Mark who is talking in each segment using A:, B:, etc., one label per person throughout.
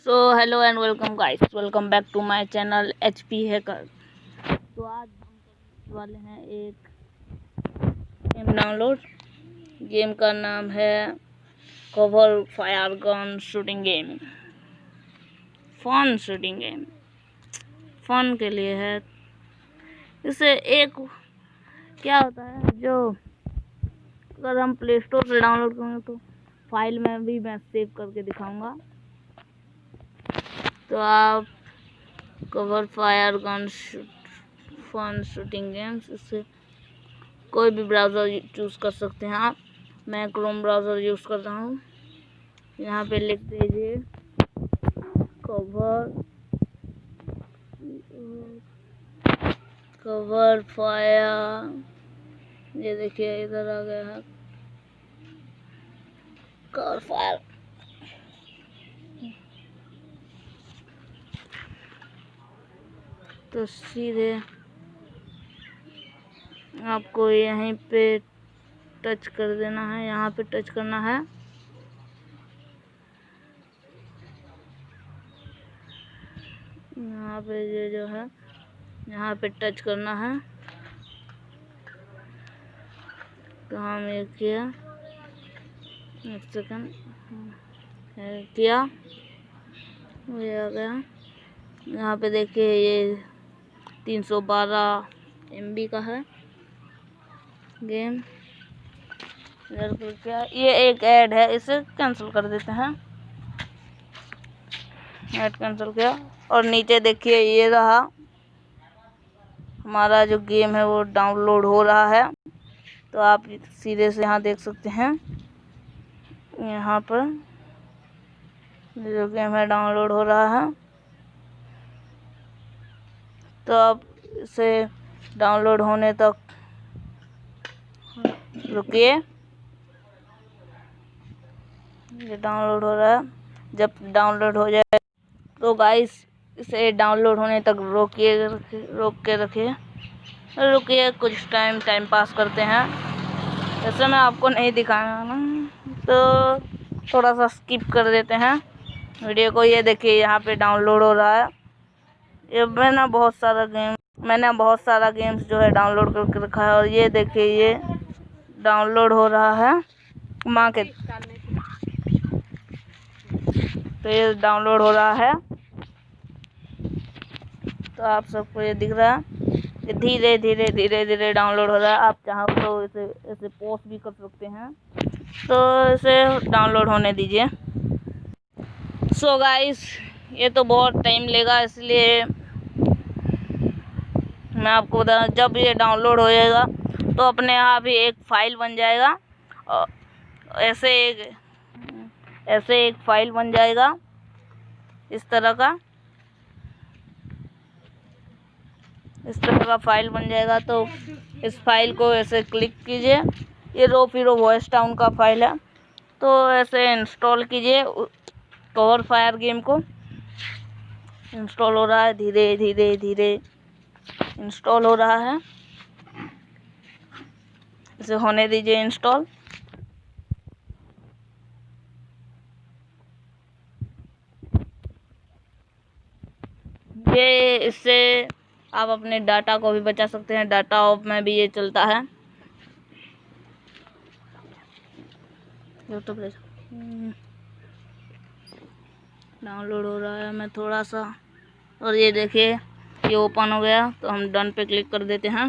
A: So hello and welcome guys, welcome back to my channel HP hacker. तो आज हम करने वाले हैं एक गेम डाउनलोड। गेम का नाम है cover fire gun shooting game. Fun shooting game, fun के लिए है। इससे एक क्या होता है, जो अगर हम प्ले स्टोर से डाउनलोड करेंगे तो फाइल में भी मैं सेव करके दिखाऊंगा। तो आप cover fire gun fun shooting games, इससे कोई भी ब्राउज़र चूज़ कर सकते हैं आप। मैं क्रोम ब्राउज़र यूज़ कर रहा हूँ। यहाँ पे लिख दीजिए कवर फायर। ये देखिए इधर आ गया है कवर फायर। तो सीधे आपको यहीं पे टच कर देना है, यहाँ पे टच करना है। यहाँ पे ये जो है, यहाँ पे टच करना है। तो हम ये किया, एक सेकंड किया, ये आ गया। यहाँ पे देखिए ये 312 MB का है गेम। क्या ये एक ऐड है, इसे कैंसिल कर देते हैं। ऐड कैंसिल किया और नीचे देखिए ये रहा हमारा जो गेम है वो डाउनलोड हो रहा है। तो आप सीधे से यहाँ देख सकते हैं, यहाँ पर जो गेम है डाउनलोड हो रहा है। तो अब इसे डाउनलोड होने तक रुकिए। ये डाउनलोड हो रहा है। जब डाउनलोड हो जाए तो गाइस इसे डाउनलोड होने तक रोक के रुकिए। कुछ टाइम पास करते हैं। वैसे मैं आपको नहीं दिखाना ना, तो थोड़ा सा स्किप कर देते हैं वीडियो को। ये देखिए यहाँ पे डाउनलोड हो रहा है। ये मैंने बहुत सारा गेम्स जो है डाउनलोड करके रखा है। और ये देखिए ये डाउनलोड हो रहा है माँ के। तो ये डाउनलोड हो रहा है, तो आप सबको ये दिख रहा है। ये धीरे धीरे डाउनलोड हो रहा है। आप चाहो तो इसे पॉज भी कर सकते हैं। तो इसे डाउनलोड होने दीजिए। सो गाइस, ये तो बहुत टाइम लेगा, इसलिए मैं आपको बता रहा हूँ, जब ये डाउनलोड हो जाएगा तो अपने आप ही एक फाइल बन जाएगा। और ऐसे एक फाइल बन जाएगा इस तरह का फाइल बन जाएगा। तो इस फाइल को ऐसे क्लिक कीजिए। ये रोफिरो वॉइस टाउन का फाइल है। तो ऐसे इंस्टॉल कीजिए कवर फायर गेम को। इंस्टॉल हो रहा है, धीरे इंस्टॉल हो रहा है। इसे होने दीजिए इंस्टॉल। ये इससे आप अपने डाटा को भी बचा सकते हैं। डाटा ऑफ में भी ये चलता है। यूट्यूब डाउनलोड हो रहा है, मैं थोड़ा सा, और ये देखिए ये ओपन हो गया। तो हम डन पे क्लिक कर देते हैं।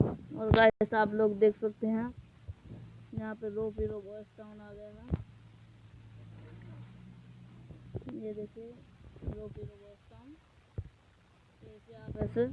A: और गाइस आप लोग देख सकते हैं यहाँ पे रोफिरो वॉइस टाउन आ गया है। ये देखिए रोफिरो वॉइस टाउन। ऐसे आप ऐसे